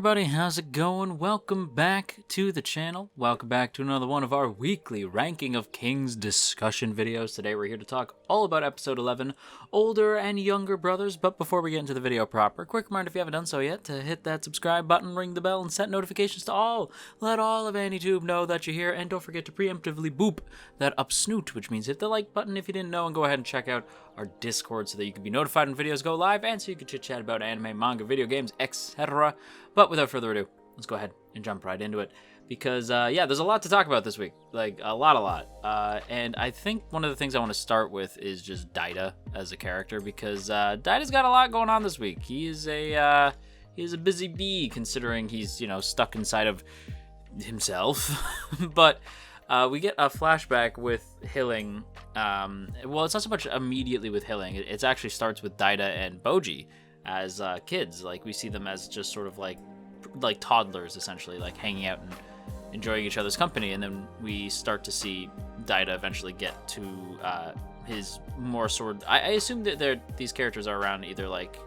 everybody, how's it going? Welcome back to the channel. Welcome back to another one of our weekly Ranking of Kings discussion videos. Today we're here to talk all about episode 11, Older and Younger Brothers. But before we get into the video proper, quick reminder if you haven't done so yet to hit that subscribe button, ring the bell, and set notifications to all. Let all of AnyTube know that you're here, and don't forget to preemptively boop that up snoot, which means hit the like button if you didn't know, and go ahead and check out our Discord so that you can be notified when videos go live, and so you can chit-chat about anime, manga, video games, etc. But without further ado, let's go ahead and jump right into it. Because, yeah, there's a lot to talk about this week. Like, a lot. And I think one of the things I want to start with is just Daida as a character, because Daida's got a lot going on this week. He is a busy bee, considering he's, stuck inside of himself. But we get a flashback with Hilling. Well, it's not so much immediately with Hilling. It actually starts with Daida and Boji as kids. Like, we see them as just sort of like toddlers, essentially, like hanging out and enjoying each other's company. And then we start to see Daida eventually get to his more sort. I assume that these characters are around either like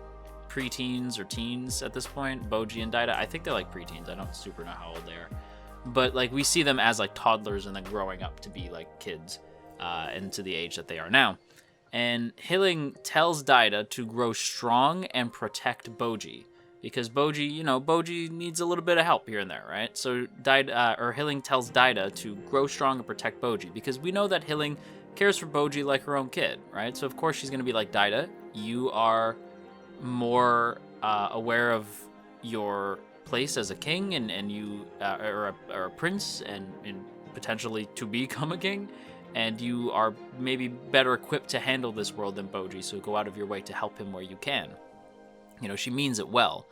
preteens or teens at this point. Boji and Daida, I think they're like preteens. I don't super know how old they are, but like we see them as like toddlers and then growing up to be like kids, and to the age that they are now. And Hilling tells Daida to grow strong and protect Boji, because Boji needs a little bit of help here and there, right? So Hilling tells Daida to grow strong and protect Boji, because we know that Hilling cares for Boji like her own kid, right? So of course she's going to be like, Daida, you are more aware of your place as a king, and you are a prince, and potentially to become a king. And you are maybe better equipped to handle this world than Boji, so go out of your way to help him where you can. She means it well.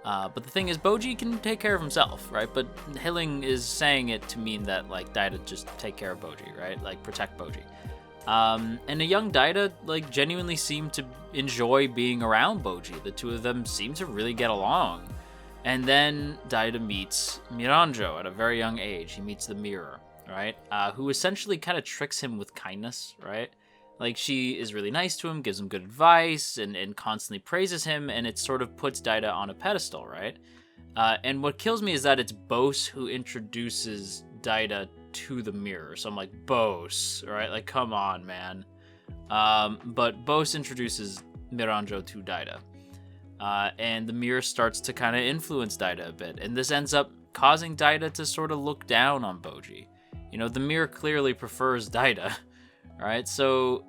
But the thing is, Boji can take care of himself, right? But Hilling is saying it to mean that, like, Daida just take care of Boji, right? Like, protect Boji. And a young Daida, like, genuinely seemed to enjoy being around Boji. The two of them seem to really get along. And then Daida meets Mirando at a very young age. He meets the mirror, right? Who essentially kind of tricks him with kindness, right? Like, she is really nice to him, gives him good advice, and constantly praises him, and it sort of puts Daida on a pedestal, right? And what kills me is that it's Bose who introduces Daida to the mirror. So I'm like, Bose, right? Like, come on, man. But Bose introduces Mirando to Daida. And the mirror starts to kind of influence Daida a bit. And this ends up causing Daida to sort of look down on Boji. The mirror clearly prefers Daida, right? So,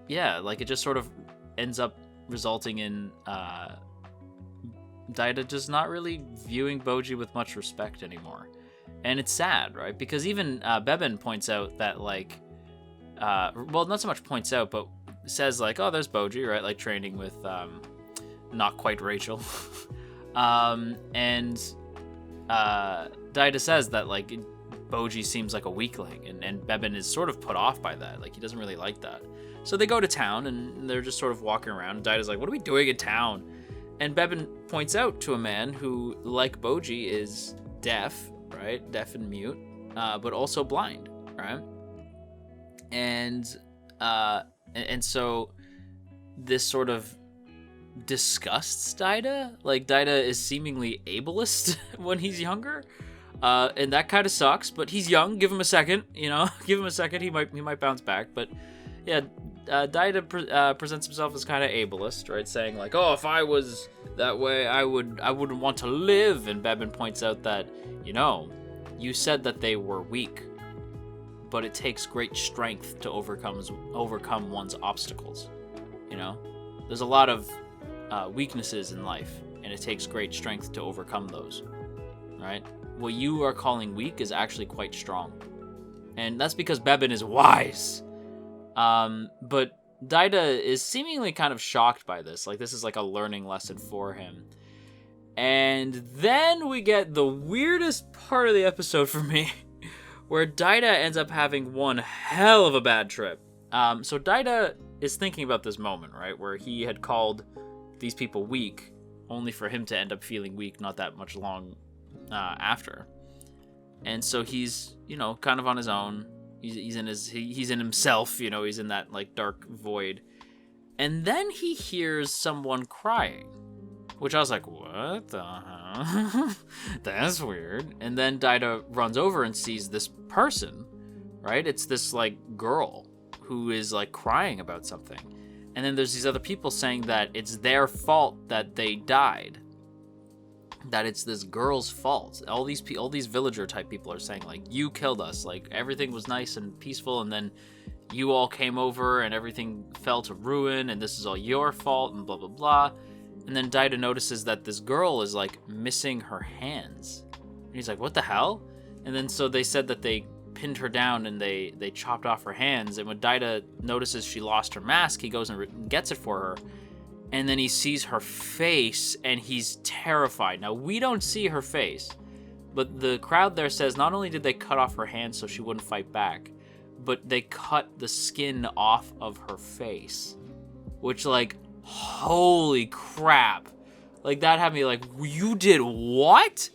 yeah, like, it just sort of ends up resulting in Daida just not really viewing Boji with much respect anymore. And it's sad, right? Because even Beben points out that, like, well, not so much points out, but says, like, oh, there's Boji, right? Like, training with not quite Rachel. And Daida says that, like, Boji seems like a weakling, and Beben is sort of put off by that. Like, he doesn't really like that. So they go to town, and they're just sort of walking around, and Daida's like, what are we doing in town? And Beben points out to a man who, like Boji, is deaf, right? Deaf and mute, but also blind, right? And so this sort of disgusts Daida. Like, Daida is seemingly ableist when he's younger. And that kind of sucks, but he's young. Give him a second, give him a second. He might bounce back. But yeah, Daida presents himself as kind of ableist, right? Saying like, oh, if I was that way, I wouldn't want to live. And Beben points out that, you said that they were weak, but it takes great strength to overcome one's obstacles. There's a lot of weaknesses in life, and it takes great strength to overcome those, right? What you are calling weak is actually quite strong. And that's because Beben is wise. But Daida is seemingly kind of shocked by this. Like, this is like a learning lesson for him. And then we get the weirdest part of the episode for me, where Daida ends up having one hell of a bad trip. So Daida is thinking about this moment, right, where he had called these people weak, only for him to end up feeling weak not that much long after. And so he's, kind of on his own. He's in himself, he's in that, like, dark void. And then he hears someone crying. which I was like, what the hell? That's weird. And then Daida runs over and sees this person, right? It's this, like, girl who is, like, crying about something. And then there's these other people saying that it's their fault that they died. That it's this girl's fault. All these villager type people are saying, like, you killed us. Like, everything was nice and peaceful, and then you all came over and everything fell to ruin, and this is all your fault, and blah, blah, blah. And then Daida notices that this girl is, like, missing her hands. And he's like, what the hell? And then so they said that they pinned her down and they chopped off her hands. And when Daida notices she lost her mask, he goes and gets it for her. And then he sees her face and he's terrified. Now, we don't see her face, but the crowd there says not only did they cut off her hands so she wouldn't fight back, but they cut the skin off of her face. Which, like, holy crap. Like, that had me like, you did what?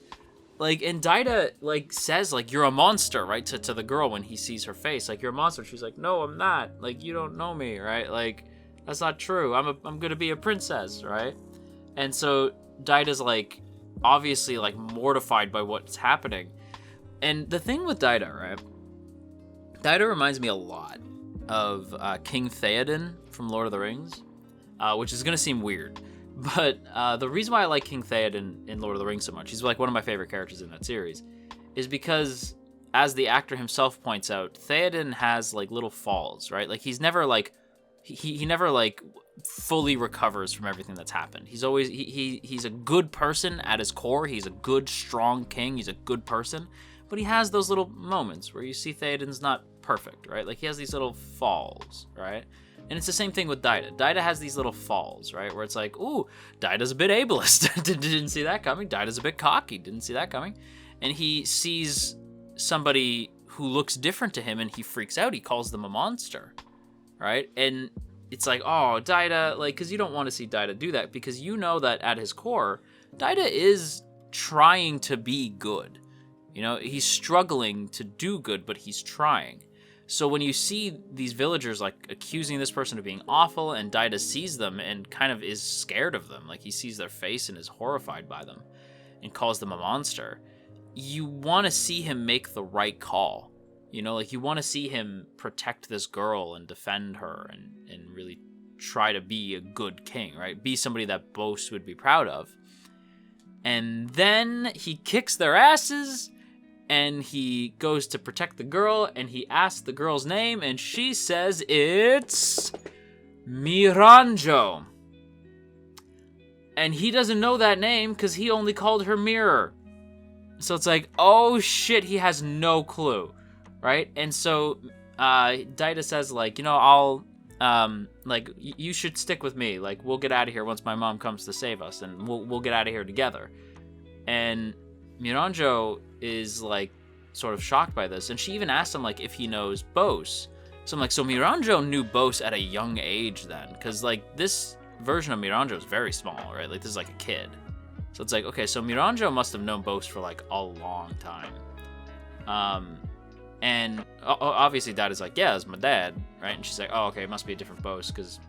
Like, and Daida, like, says, like, you're a monster, right, to the girl when he sees her face. Like, you're a monster. She's like, no, I'm not. Like, you don't know me, right? Like, that's not true. I'm gonna be a princess, right? And so Daida's, like, obviously, like, mortified by what's happening. And the thing with Daida, right? Daida reminds me a lot of King Theoden from Lord of the Rings, which is gonna seem weird. But the reason why I like King Theoden in Lord of the Rings so much, he's like one of my favorite characters in that series, is because, as the actor himself points out, Theoden has, like, little falls, right? Like, he's never, like, he never, like, fully recovers from everything that's happened. He's always, he's a good person at his core. He's a good, strong king. He's a good person. But he has those little moments where you see Theoden's not perfect, right? Like, he has these little falls, right? And it's the same thing with Daida. Daida has these little falls, right? Where it's like, ooh, Daida's a bit ableist. Didn't see that coming. Daida's a bit cocky. Didn't see that coming. And he sees somebody who looks different to him and he freaks out. He calls them a monster, right? And it's like, oh, Daida, like, because you don't want to see Daida do that, because you know that at his core, Daida is trying to be good. You know, he's struggling to do good, but he's trying. So when you see these villagers, like, accusing this person of being awful, and Daida sees them and kind of is scared of them, like, he sees their face and is horrified by them and calls them a monster, you want to see him make the right call. You know, like, you want to see him protect this girl and defend her and really try to be a good king, right? Be somebody that Bose would be proud of. And then he kicks their asses, and he goes to protect the girl, and he asks the girl's name, and she says it's Mirando. And he doesn't know that name because he only called her Mirror. So it's like, oh shit, he has no clue, right? And so Daida says, like, you know, I'll, like, you should stick with me. Like, we'll get out of here once my mom comes to save us, and we'll get out of here together. And Mirando is, like, sort of shocked by this, and she even asked him, like, if he knows Bose. So I'm like, so Mirando knew Bose at a young age then, because, like, this version of Mirando is very small, right? Like, this is like a kid. So it's like, okay, so Mirando must have known Bose for, like, a long time. And obviously Dad is like, yeah, it's my dad, right? And she's like, oh, okay, it must be a different Bose, because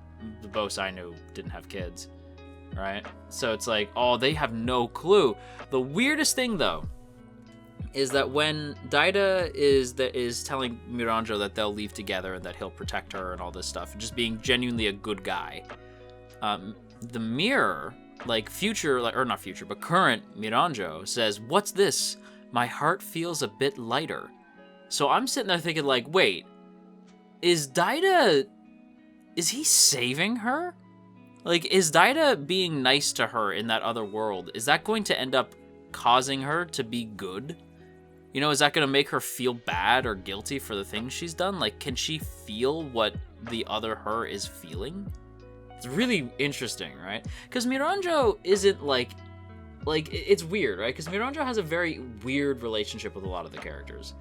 the Bose I knew didn't have kids, right? So it's like, oh, they have no clue. The weirdest thing, though, is that when Daida is telling Mirando that they'll leave together and that he'll protect her and all this stuff, just being genuinely a good guy, the mirror, like, future, like, or not future, but current Mirando says, what's this? My heart feels a bit lighter. So I'm sitting there thinking, like, wait, is Daida, is he saving her? Like, is Daida being nice to her in that other world, is that going to end up causing her to be good? You know, is that going to make her feel bad or guilty for the things she's done? Like, can she feel what the other her is feeling? It's really interesting, right? Because Mirando isn't, like, it's weird, right? Because Mirando has a very weird relationship with a lot of the characters.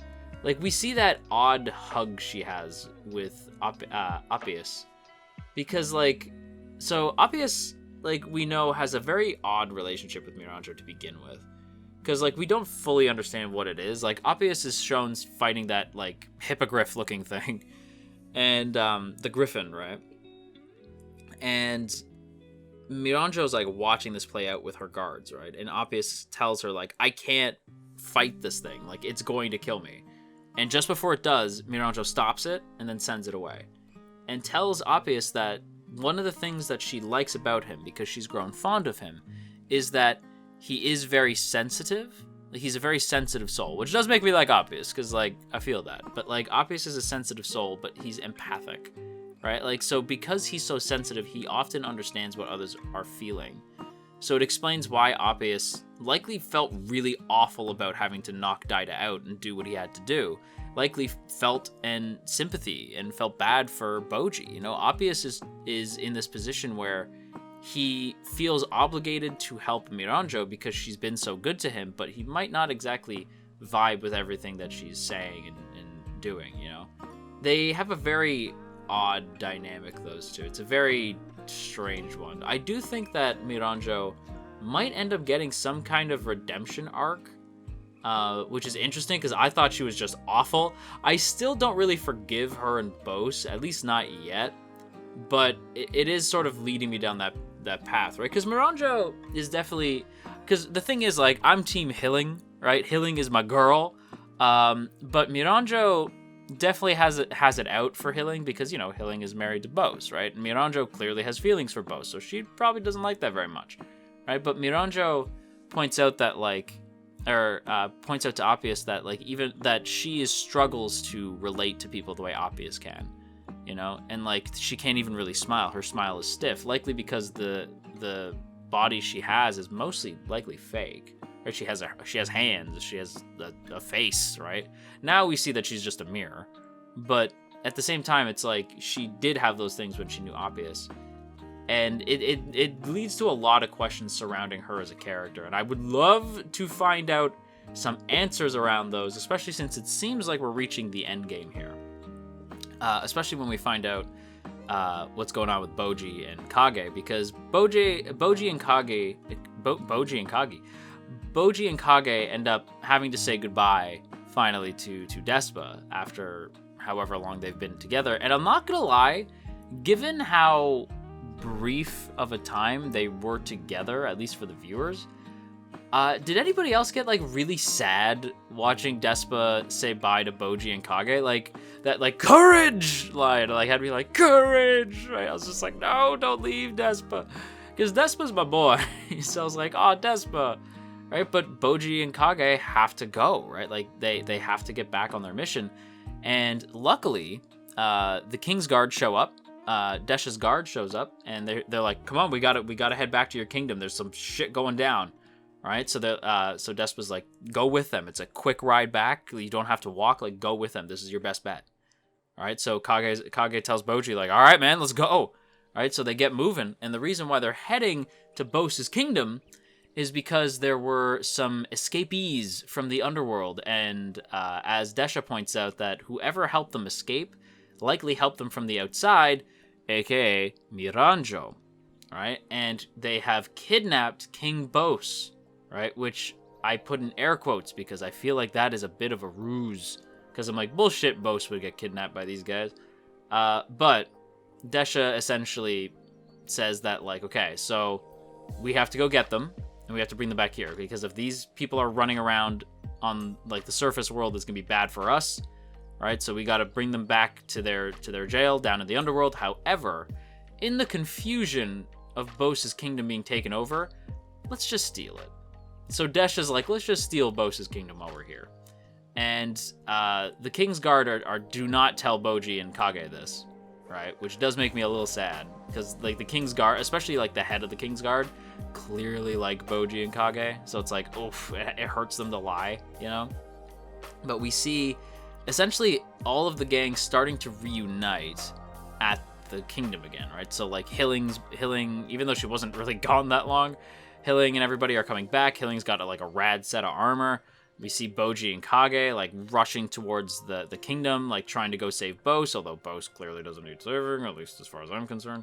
Like, we see that odd hug she has with Appius. Because, like, so Appius, like, we know, has a very odd relationship with Mirando to begin with. Because, like, we don't fully understand what it is. Like, Appius is shown fighting that, like, hippogriff-looking thing. And, the griffin, right? And Miranjo's like watching this play out with her guards, right? And Appius tells her like, I can't fight this thing. Like, it's going to kill me. And just before it does, Miranjo stops it and then sends it away. And tells Appius that one of the things that she likes about him, because she's grown fond of him, is that he is very sensitive. He's a very sensitive soul, which does make me like Appius, because, like, I feel that. But, like, Appius is a sensitive soul, but he's empathic, right? Like, so because he's so sensitive, he often understands what others are feeling. So it explains why Appius likely felt really awful about having to knock Daida out and do what he had to do. Likely felt and sympathy and felt bad for Boji. You know, Appius is in this position where he feels obligated to help Miranjo because she's been so good to him, but he might not exactly vibe with everything that she's saying and doing, you know? They have a very odd dynamic, those two. It's a very strange one. I do think that Miranjo might end up getting some kind of redemption arc, which is interesting because I thought she was just awful. I still don't really forgive her and Bose, at least not yet, but it is sort of leading me down that path, right? Because Miranjo is definitely, because the thing is, like, I'm team Hilling, right? Hilling is my girl, but Miranjo definitely has it out for Hilling because, you know, Hilling is married to Bose, right? And Miranjo clearly has feelings for Bose, so she probably doesn't like that very much, right? But Miranjo points out that, like, points out to Appius that, like, even that she struggles to relate to people the way Appius can, you know, and, like, she can't even really smile. Her smile is stiff, likely because the body she has is mostly likely fake. Right? She has hands, she has a face, right? Now we see that she's just a mirror, but at the same time, it's like she did have those things when she knew Appius, and it leads to a lot of questions surrounding her as a character, and I would love to find out some answers around those, especially since it seems like we're reaching the end game here. Especially when we find out what's going on with Boji and Kage, because Boji and Kage end up having to say goodbye finally to Despa after however long they've been together. And I'm not gonna lie, given how brief of a time they were together, at least for the viewers, did anybody else get, like, really sad watching Despa say bye to Boji and Kage? Like, that, like, courage line, like, had me like, courage, right? I was just like, no, don't leave, Despa, because Despa's my boy. So I was like, oh, Despa, right? But Boji and Kage have to go, right? Like, they have to get back on their mission, and luckily, the King's Guard show up. Desha's guard shows up, and they're like, come on, we gotta head back to your kingdom. There's some shit going down. Right, so so Despa's like, go with them. It's a quick ride back. You don't have to walk. Like, go with them. This is your best bet. All right, so Kage tells Boji, like, all right, man, let's go. All right, so they get moving, and the reason why they're heading to Bose's kingdom is because there were some escapees from the underworld, and as Desha points out, that whoever helped them escape likely helped them from the outside, aka Miranjo. All right, and they have kidnapped King Bose. Right, which I put in air quotes because I feel like that is a bit of a ruse. Because I'm like, bullshit, Bose would get kidnapped by these guys. But Desha essentially says that, like, okay, so we have to go get them, and we have to bring them back here. Because if these people are running around on, like, the surface world, it's going to be bad for us. Right, so we got to bring them back to their jail down in the underworld. However, in the confusion of Bose's kingdom being taken over, let's just steal it. So Desha's like, let's just steal Bose's kingdom while we're here. And the King's Guard are do not tell Boji and Kage this, right? Which does make me a little sad, because, like, the King's Guard, especially, like, the head of the King's Guard, clearly like Boji and Kage. So it's like, oof, it hurts them to lie, you know? But we see essentially all of the gangs starting to reunite at the kingdom again, right? So, like, Hilling, even though she wasn't really gone that long, Hilling and everybody are coming back. Hilling's got a rad set of armor. We see Boji and Kage, like, rushing towards the kingdom, like, trying to go save Bose, although Bose clearly doesn't need saving, at least as far as I'm concerned.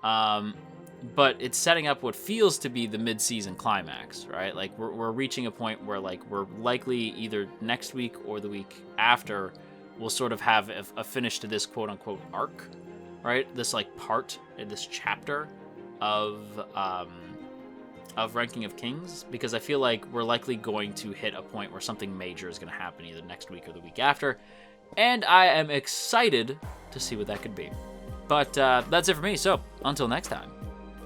But it's setting up what feels to be the mid-season climax, right? Like, we're reaching a point where, like, we're likely either next week or the week after we'll sort of have a finish to this quote-unquote arc, right? This, like, part in this chapter of Ranking of Kings, because I feel like we're likely going to hit a point where something major is going to happen either next week or the week after, and I am excited to see what that could be. But that's it for me, so until next time,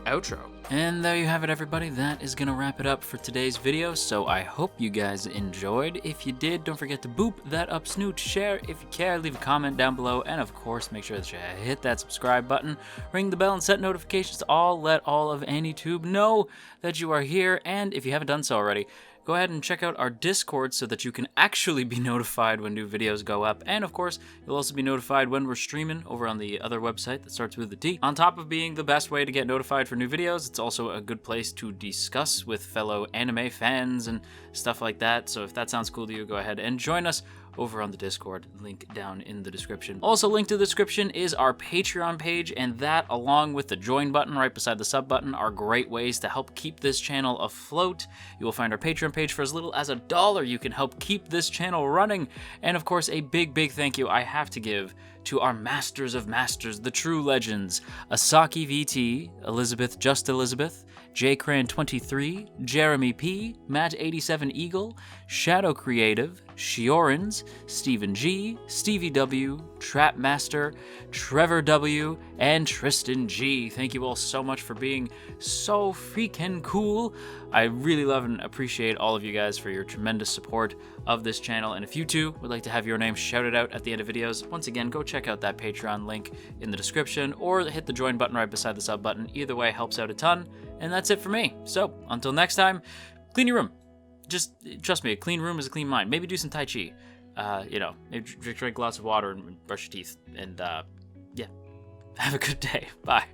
outro. And there you have it, everybody. That is going to wrap it up for today's video, so I hope you guys enjoyed. If you did, don't forget to boop that up snoot, share if you care, leave a comment down below, and of course, make sure that you hit that subscribe button, ring the bell, and set notifications to all. Let all of AnyTube know that you are here, and if you haven't done so already, go ahead and check out our Discord so that you can actually be notified when new videos go up. And of course, you'll also be notified when we're streaming over on the other website that starts with a D. On top of being the best way to get notified for new videos, it's also a good place to discuss with fellow anime fans and stuff like that. So if that sounds cool to you, go ahead and join us over on the Discord, link down in the description. Also linked to the description is our Patreon page, and that, along with the join button right beside the sub button, are great ways to help keep this channel afloat. You will find our Patreon page for as little as $1. You can help keep this channel running. And of course, a big thank you I have to give to our masters of masters, the true legends: Asaki VT, Elizabeth Just Elizabeth, JCran23, Jeremy P, Matt87 Eagle, Shadow Creative, Shiorans, Stephen G, Stevie W, Trapmaster, Trevor W, and Tristan G. Thank you all so much for being so freaking cool. I really love and appreciate all of you guys for your tremendous support of this channel. And if you too would like to have your name shouted out at the end of videos, once again, go check out that Patreon link in the description or hit the join button right beside the sub button. Either way helps out a ton. And that's it for me. So until next time, clean your room. Just trust me, a clean room is a clean mind. Maybe do some Tai Chi. You know, maybe drink lots of water and brush your teeth. And yeah, have a good day. Bye.